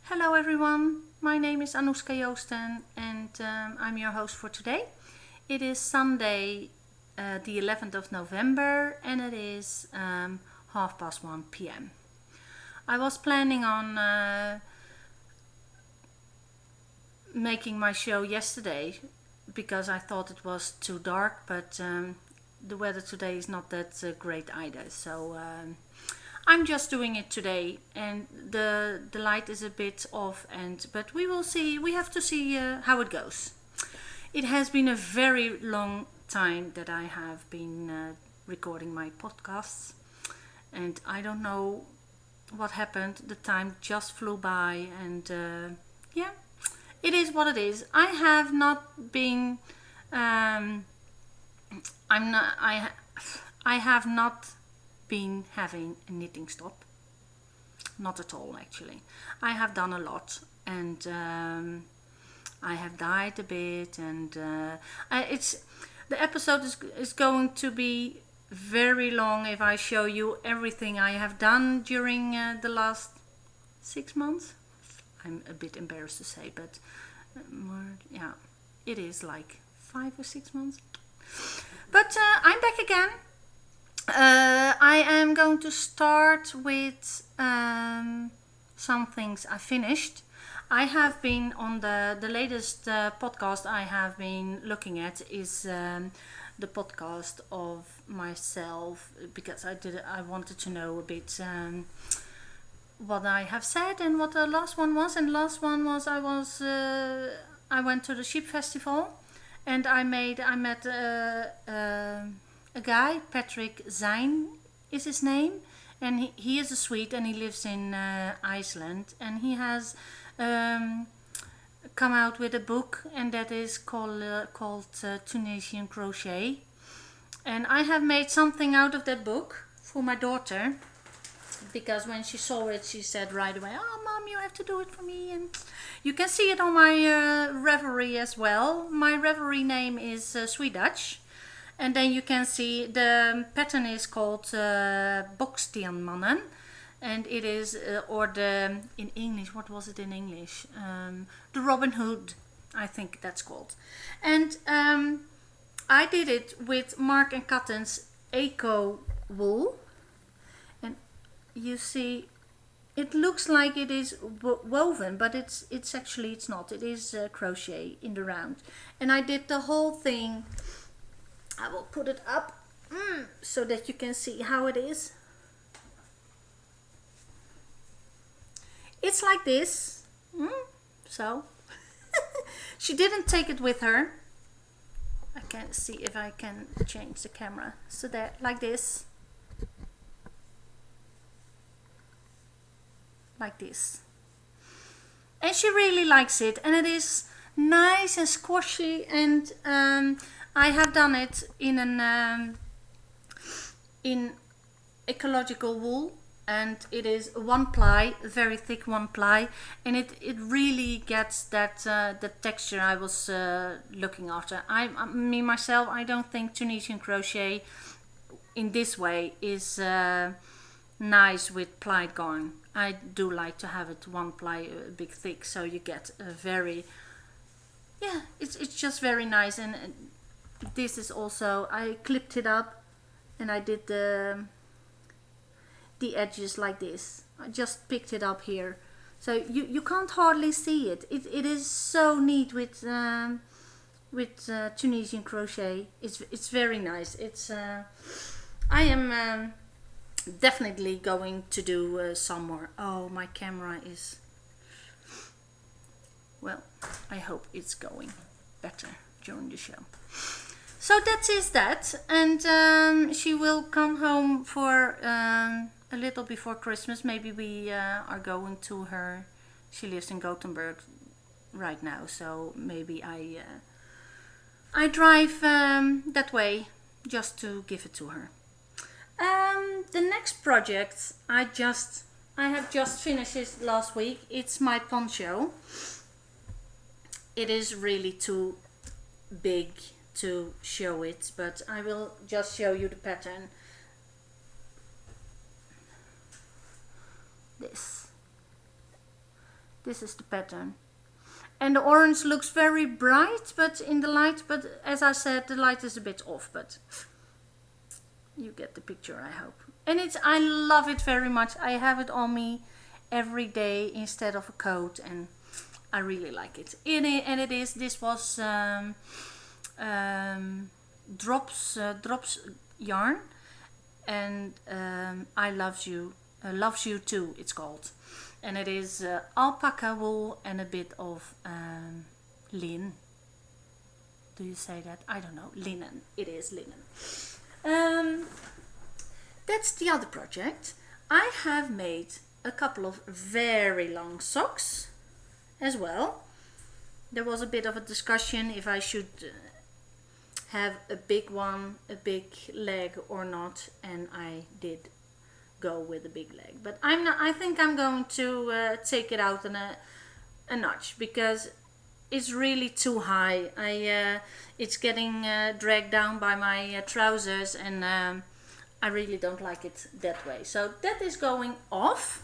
Hello everyone, my name is Anouska Joosten and I'm your host for today. It is Sunday the 11th of November and it is 1:30 p.m. I was planning on making my show yesterday because I thought it was too dark, but the weather today is not that great either, so I'm just doing it today, and the light is a bit off, but we will see. We have to see how it goes. It has been a very long time that I have been recording my podcasts, and I don't know what happened. The time just flew by, and yeah, it is what it is. I have not been. I'm not. I have not been having a knitting stop. Not at all, actually. I have done a lot, and I have died a bit, and it's the episode is going to be very long if I show you everything I have done during the last 6 months. I'm a bit embarrassed to say, but more, yeah, it is like 5 or 6 months. But I'm back again. I am going to start with some things I finished. I have been on the latest podcast I have been looking at is the podcast of myself, because I wanted to know a bit what I have said and what the last one was. And last one was I went to the Sheep Festival and I met a guy, Patrick Zijn is his name, and he is a Swede and he lives in Iceland, and he has come out with a book, and that is called Tunisian Crochet, and I have made something out of that book for my daughter, because when she saw it she said right away, "Oh mom, you have to do it for me." And you can see it on my Reverie as well. My Reverie name is Sweet Dutch. And then you can see the pattern is called Boksteenmannen. And it is, in English, what was it in English? The Robin Hood, I think that's called. And I did it with Mark and Cotton's Eco Wool. And you see, it looks like it is woven, but it's actually, it's not. It is crochet in the round. And I did the whole thing. I will put it up so that you can see how it is. It's like this. So she didn't take it with her. I can see if I can change the camera. So that, like this. Like this. And she really likes it, and it is nice and squashy, and I have done it in ecological wool, and it is one ply, very thick one ply, and it really gets that the texture I was looking after. Me myself, I don't think Tunisian crochet in this way is nice with plied yarn. I do like to have it one ply, a bit thick, so you get a very, yeah, it's just very nice. And this is also, I clipped it up and I did the edges like this. I just picked it up here, so you can't hardly see it. It is so neat with Tunisian crochet. It's very nice. It's I am definitely going to do some more. Oh, my camera is, well, I hope it's going better during the show. So that is that, and she will come home for a little before Christmas. Maybe we are going to her. She lives in Gothenburg right now, so maybe I drive that way just to give it to her. The next project I have just finished it last week. It's my poncho. It is really too big to show it, but I will just show you the pattern. This. This is the pattern. And the orange looks very bright, but in the light, but as I said, the light is a bit off, but you get the picture, I hope. And I love it very much. I have it on me every day instead of a coat, and I really like it. This was drops yarn, and I loves you too, it's called. And it is alpaca wool and a bit of linen. Do you say that? I don't know. Linen. It is linen. That's the other project. I have made a couple of very long socks as well. There was a bit of a discussion if I should have a big one, a big leg or not, and I did go with a big leg, but I think I'm going to take it out a notch, because it's really too high. It's getting dragged down by my trousers, and I really don't like it that way, so that is going off.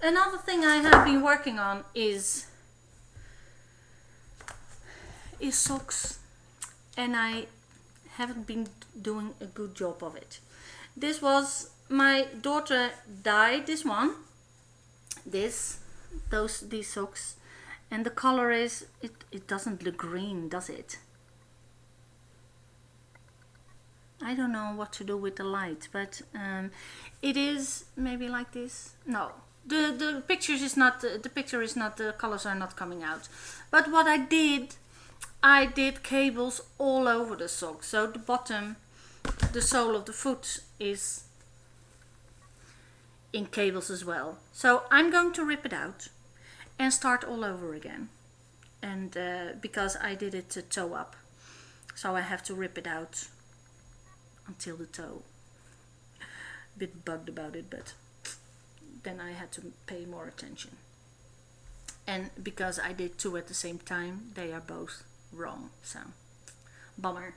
Another thing I have been working on is socks, and I haven't been doing a good job of it. This was my daughter dyed this one, these socks, and the color is, it doesn't look green, does it? I don't know what to do with the light, but it is maybe like this. No, the picture is not, the colors are not coming out. But what I did cables all over the sock, so the bottom, the sole of the foot is in cables as well. So I'm going to rip it out and start all over again, and because I did it to toe up, so I have to rip it out until the toe. A bit bugged about it, but then I had to pay more attention, and because I did two at the same time, they are both wrong, so bummer.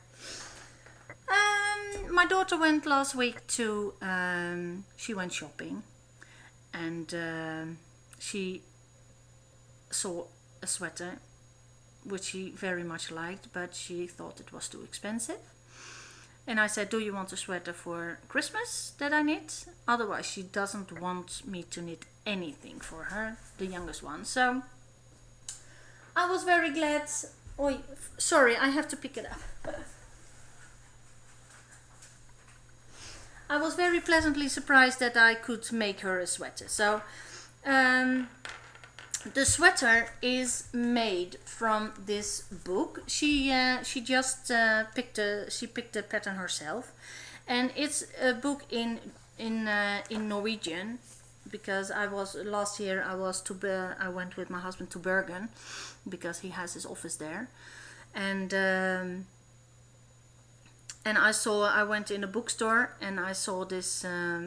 My daughter went last week to, she went shopping, and she saw a sweater which she very much liked, but she thought it was too expensive. And I said, do you want a sweater for Christmas that I knit? Otherwise she doesn't want me to knit anything for her, the youngest one. So I was very glad. Oh, sorry, I have to pick it up. I was very pleasantly surprised that I could make her a sweater. So the sweater is made from this book. She just picked the pattern herself, and it's a book in Norwegian, because last year I went with my husband to Bergen, because he has his office there, and I went in a bookstore and I saw this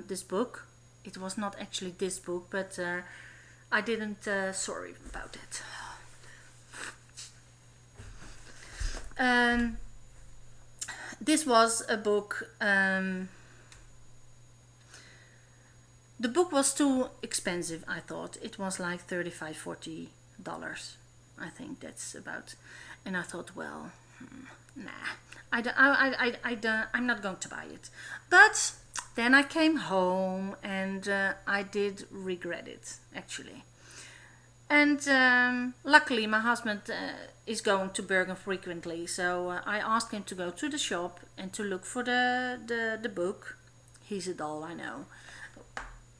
this book. It was not actually this book, but I didn't, sorry about it. This was a book, the book was too expensive, I thought. It was like $35–40, I think that's about, and I thought, well, nah, I'm not going to buy it. But then I came home, and I did regret it, actually. And luckily my husband is going to Bergen frequently, so I asked him to go to the shop and to look for the book. He's a doll, I know.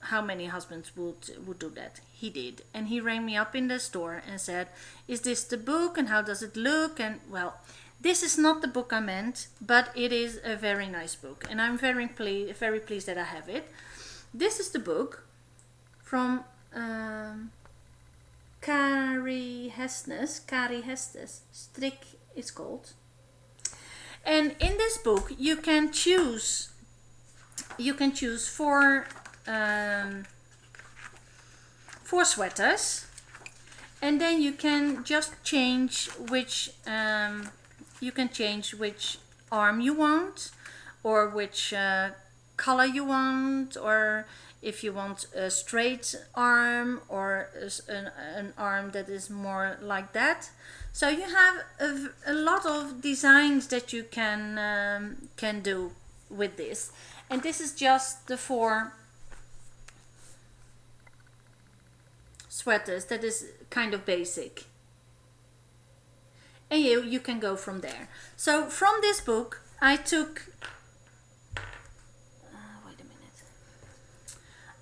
How many husbands would do that? He did, and he rang me up in the store and said, is this the book, and how does it look? And well, this is not the book I meant, but it is a very nice book, and I'm very pleased that I have it. This is the book from Kari Hestnes, Strik it's called. And in this book you can choose four sweaters, and then you can just change which arm you want, or which color you want, or if you want a straight arm or an arm that is more like that. So you have a lot of designs that you can do with this. And this is just the 4 sweaters that is kind of basic. And you can go from there. So from this book I took, wait a minute,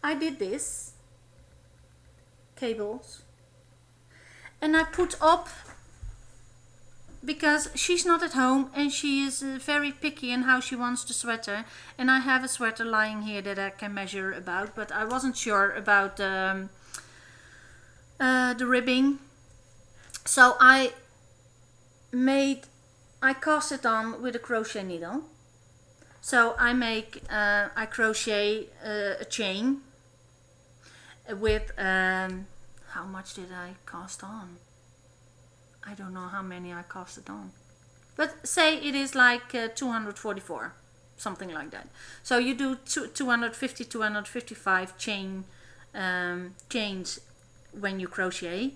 I did this cables and I put up, because she's not at home and she is very picky in how she wants the sweater, and I have a sweater lying here that I can measure about, but I wasn't sure about the ribbing. So I cast it on with a crochet needle. So I crochet a chain with how much did I cast on? I don't know how many I cast it on, but say it is like 244, something like that. So you do 250, 255 chains when you crochet,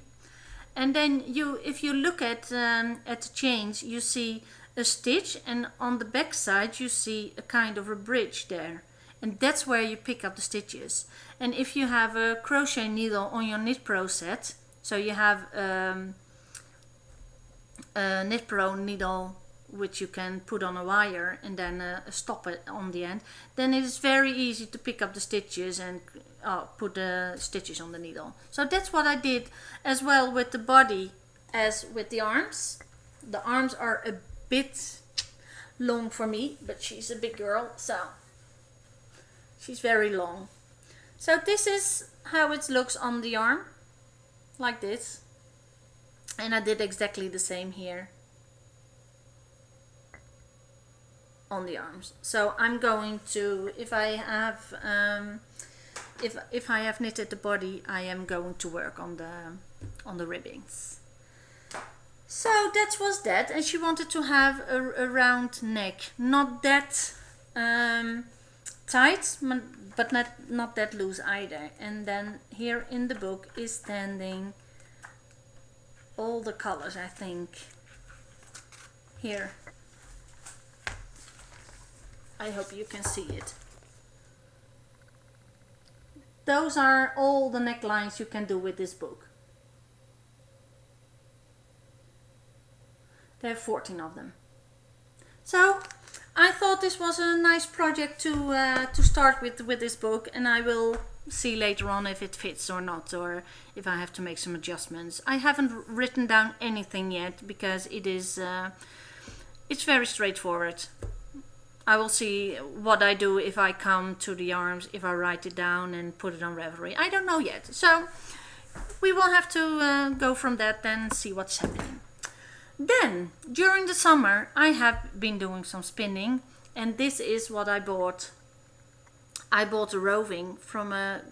and then if you look at the chains, you see a stitch, and on the back side you see a kind of a bridge there, and that's where you pick up the stitches. And if you have a crochet needle on your Knit Pro set, so you have a Knit Pro needle which you can put on a wire and then a stopper on the end, then it is very easy to pick up the stitches and put the stitches on the needle. So that's what I did as well with the body as with the arms. The arms are a bit long for me, but she's a big girl, so she's very long. So this is how it looks on the arm, like this. And I did exactly the same here on the arms. So I'm going to, if I have knitted the body, I am going to work on the ribbings. So that was that, and she wanted to have a round neck, not that tight, but not that loose either. And then here in the book is standing all the colors, I think. Here, I hope you can see it. Those are all the necklines you can do with this book. There are 14 of them. So I thought this was a nice project to start with this book, and I will see later on if it fits or not, or if I have to make some adjustments. I haven't written down anything yet because it is it's very straightforward. I will see what I do if I come to the arms, if I write it down and put it on Ravelry. I don't know yet, so we will have to go from that and see what's happening. Then during the summer I have been doing some spinning, and this is what I bought. I bought a roving from a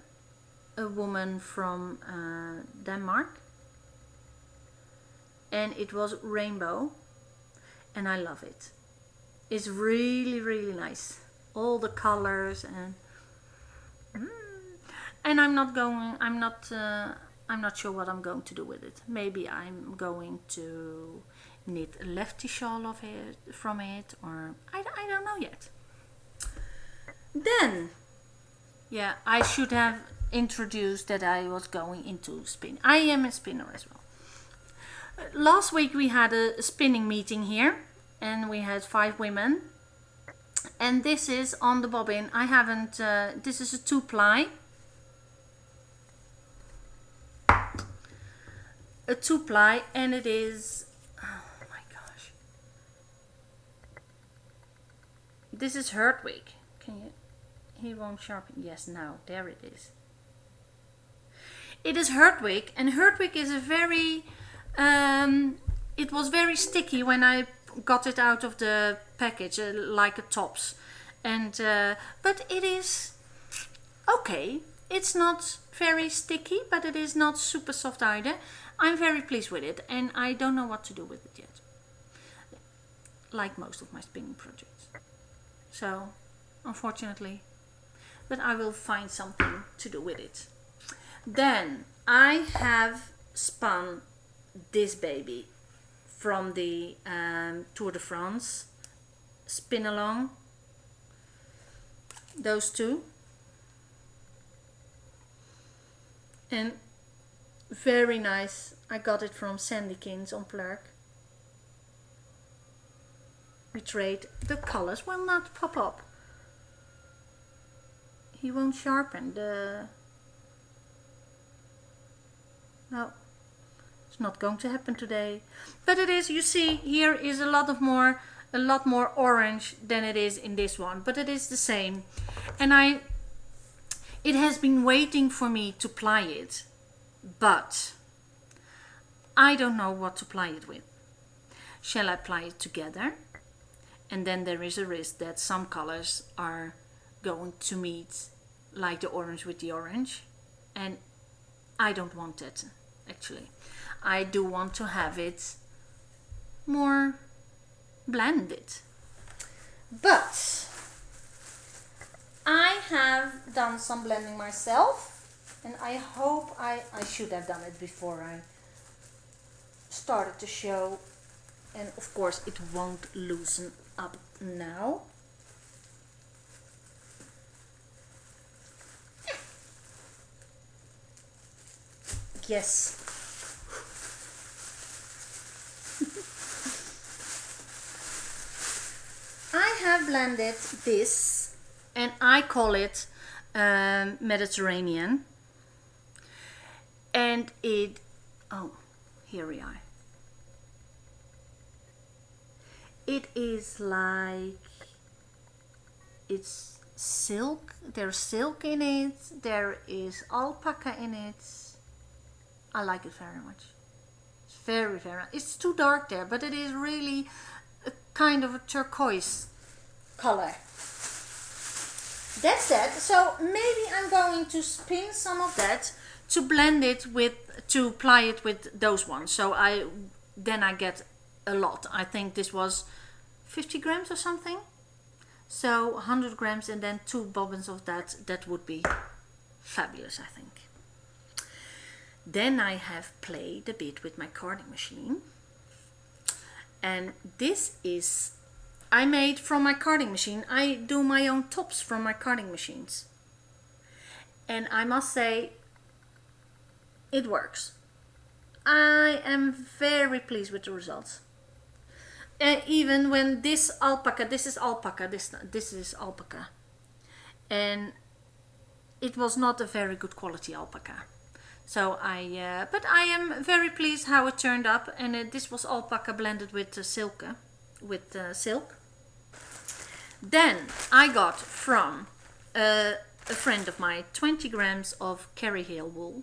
woman from Denmark, and it was rainbow, and I love it. It's really, really nice, all the colors, and I'm not sure what I'm going to do with it. Maybe I'm going to knit a lefty shawl from it, or I don't know yet. Then, yeah, I should have introduced that I was going into spin. I am a spinner as well. Last week we had a spinning meeting here, and we had 5 women. And this is on the bobbin. I haven't, this is a 2-ply. A 2-ply, and it is, oh my gosh. This is Hertwig. Can you, he won't sharpen, yes, now, there it is. It is Hertwig, and Hertwig is a very, it was very sticky when I got it out of the package, like a tops, and but it is okay. It's not very sticky, but it is not super soft either. I'm very pleased with it, and I don't know what to do with it yet, like most of my spinning projects. So unfortunately but I will find something to do with it. Then I have spun this baby from the Tour de France spin along, those two, and very nice. I got it from Sandykins on Plurk. We trade. The colors will not pop up. He won't sharpen the... No, it's not going to happen today. But it is, you see, here is a lot more orange than it is in this one. But it is the same. And it has been waiting for me to ply it. But I don't know what to ply it with. Shall I ply it together? And then there is a risk that some colors are going to meet, like the orange with the orange. And I don't want it, actually. I do want to have it more blended. But I have done some blending myself. And I hope I should have done it before I started to show. And of course it won't loosen up now. Yes. I have blended this and I call it Mediterranean. And it, oh, here we are. It is like, it's silk, there's silk in it, there is alpaca in it. I like it very much. It's very, very, it's too dark there, but it is really a kind of a turquoise color. That's that. So maybe I'm going to spin some of that to blend it with, to ply it with those ones. So then I get a lot. I think this was 50 grams or something. So 100 grams and then 2 bobbins of that. That would be fabulous, I think. Then I have played a bit with my carding machine. And this is, I made from my carding machine. I do my own tops from my carding machines. And I must say, it works. I am very pleased with the results. Even when this alpaca, this is alpaca, this is alpaca. And it was not a very good quality alpaca. So but I am very pleased how it turned up. And this was alpaca blended with silk. Then I got from a friend of mine 20 grams of Kerry Hale wool.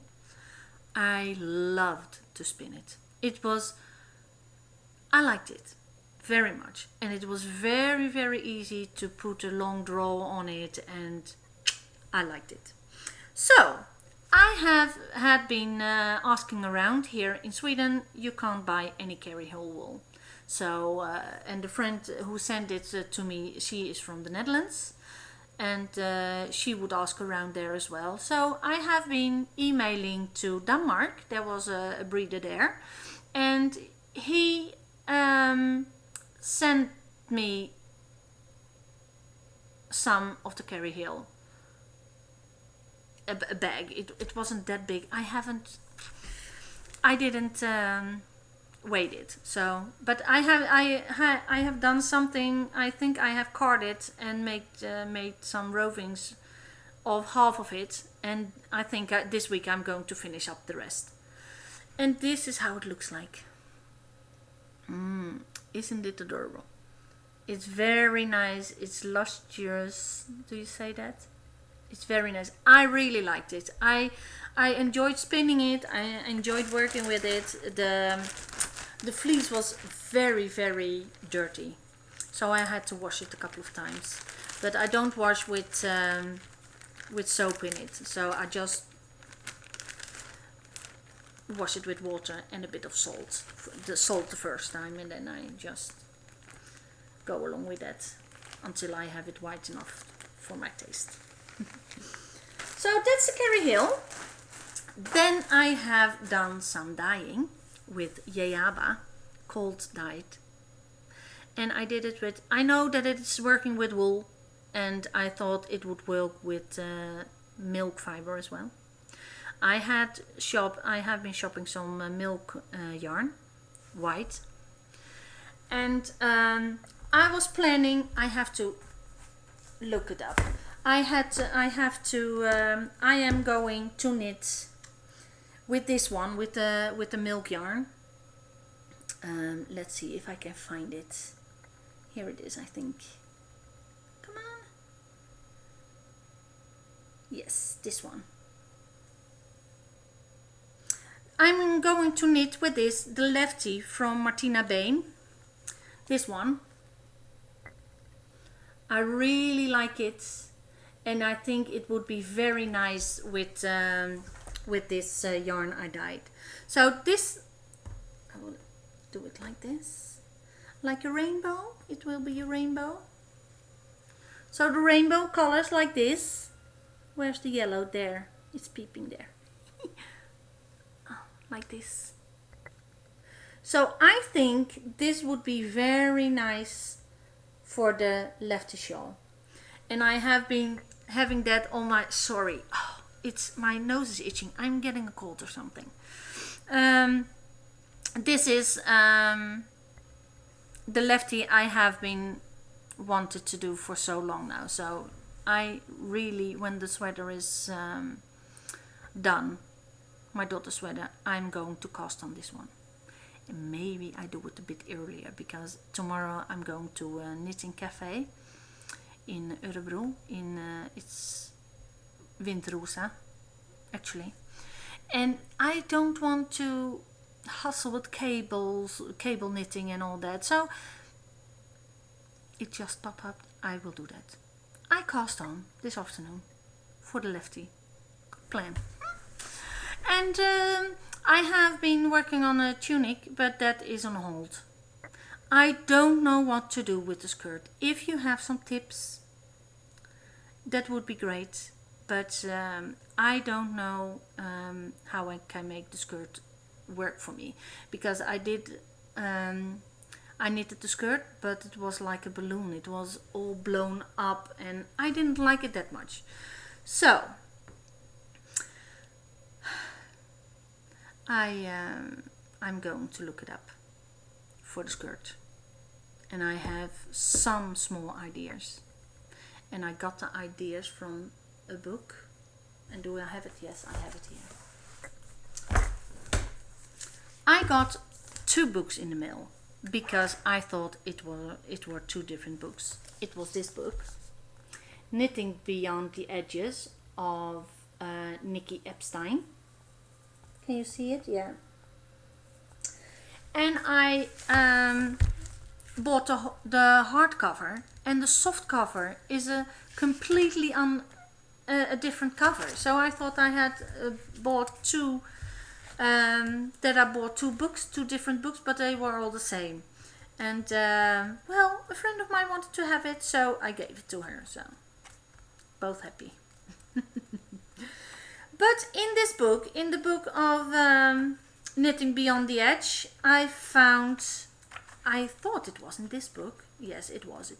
I loved to spin it. I liked it very much. And it was very, very easy to put a long draw on it and I liked it. So, I had been asking around here in Sweden, you can't buy any Kerry Hale wool. So, and the friend who sent it to me, she is from the Netherlands. And she would ask around there as well. So I have been emailing to Denmark. There was a breeder there. And he sent me some of the Kerry Hale. A bag. It wasn't that big. I didn't weighed it. So, but I have done something. I think I have carded and made some rovings of half of it, and I think this week I'm going to finish up the rest. And this is how it looks like. Isn't it adorable? It's very nice. It's lustrous. Do you say that? It's very nice. I really liked it. I enjoyed spinning it. I enjoyed working with it. The fleece was very, very dirty, so I had to wash it a couple of times. But I don't wash with soap in it, so I just wash it with water and a bit of salt. The salt the first time, and then I just go along with that until I have it white enough for my taste. So that's the Carrie Hill. Then I have done some dyeing with Yayaba, cold dyed. And I did it with, I know that it's working with wool, and I thought it would work with milk fiber as well. I have been shopping some milk yarn, white, and I was planning. I have to look it up. I am going to knit with this one, with the milk yarn. Let's see if I can find it. Here it is, I think. Come on. Yes, this one. I'm going to knit with this, the Lefty from Martina Bain. This one. I really like it, and I think it would be very nice with this yarn I dyed. So this, I will do it like this, like a rainbow. It will be a rainbow. So the rainbow colors like this. Where's the yellow? There, it's peeping there. Oh, like this. So I think this would be very nice for the Lefty shawl. And I have been having that on my, sorry, oh, it's, my nose is itching. I'm getting a cold or something. This is the Lefty I have been wanted to do for so long now. So I really, when the sweater is done, my daughter's sweater, I'm going to cast on this one. And maybe I do it a bit earlier, because tomorrow I'm going to a knitting cafe in Örebro. It's Windrosa, actually. And I don't want to hustle with cables, cable knitting and all that. So it just popped up. I will do that. I cast on this afternoon for the Lefty plan. And I have been working on a tunic, but that is on hold. I don't know what to do with the skirt. If you have some tips, that would be great. But I don't know how I can make the skirt work for me. Because I did, I knitted the skirt, but it was like a balloon. It was all blown up and I didn't like it that much. So I'm going to look it up for the skirt, and I have some small ideas, and I got the ideas from a book. And do I have it? Yes, I have it here. I got 2 books in the mail because I thought it were 2 different books. It was this book, Knitting Beyond the Edges, of Nikki Epstein. Can you see it? Yeah. And I bought the hardcover, and the soft cover is a completely a different cover. So I thought I had bought 2 books, 2 different books, but they were all the same. And well, a friend of mine wanted to have it, so I gave it to her. So both happy. But in this book, in the book of Knitting Beyond the Edge, I thought it was in this book. Yes, it was.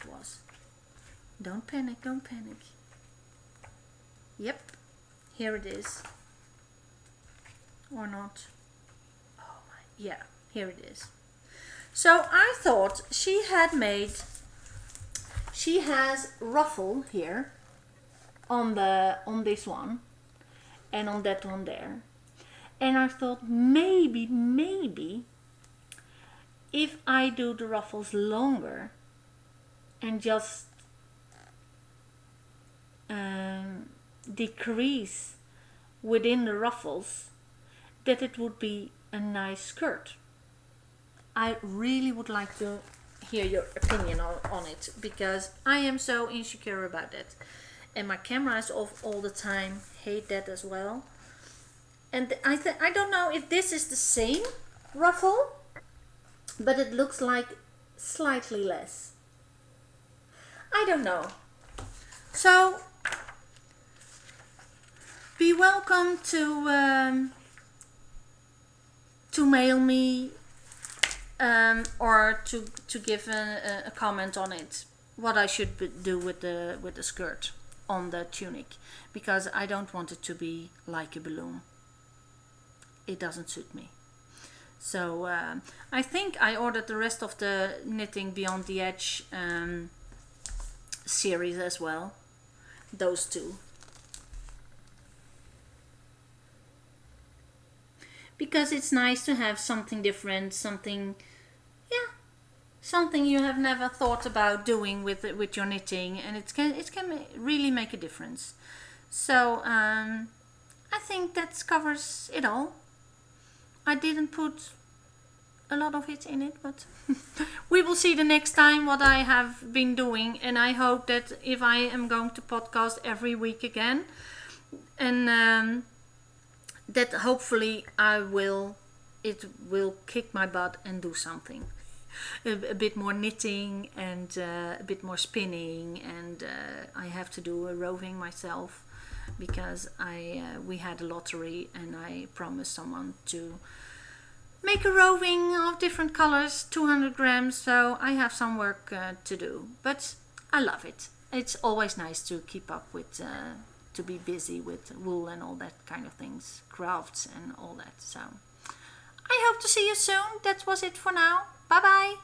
Don't panic, don't panic. Yep, here it is. Or not. Oh my, yeah, here it is. So I thought she has ruffle here on this one. And on that one there. And I thought maybe if I do the ruffles longer and just decrease within the ruffles, that it would be a nice skirt. I really would like to hear your opinion on it, because I am so insecure about it. And my camera is off all the time. Hate that as well. And I don't know if this is the same ruffle, but it looks like slightly less. I don't know. So welcome to mail me or to give a comment on it, what I should do with the skirt on the tunic, because I don't want it to be like a balloon. It doesn't suit me. So I think I ordered the rest of the Knitting Beyond the Edge series as well, those two, because it's nice to have something different, something, yeah, something you have never thought about doing with your knitting, and it can really make a difference. So I think that covers it all. I didn't put a lot of it in it, but we will see the next time what I have been doing, and I hope that if I am going to podcast every week again, and that hopefully it will kick my butt and do something. A bit more knitting and a bit more spinning, and I have to do a roving myself, because we had a lottery and I promised someone to make a roving of different colors, 200 grams, so I have some work to do, but I love it. It's always nice to keep up with, to be busy with wool and all that kind of things, crafts and all that. So I hope to see you soon. That was it for now. Bye bye.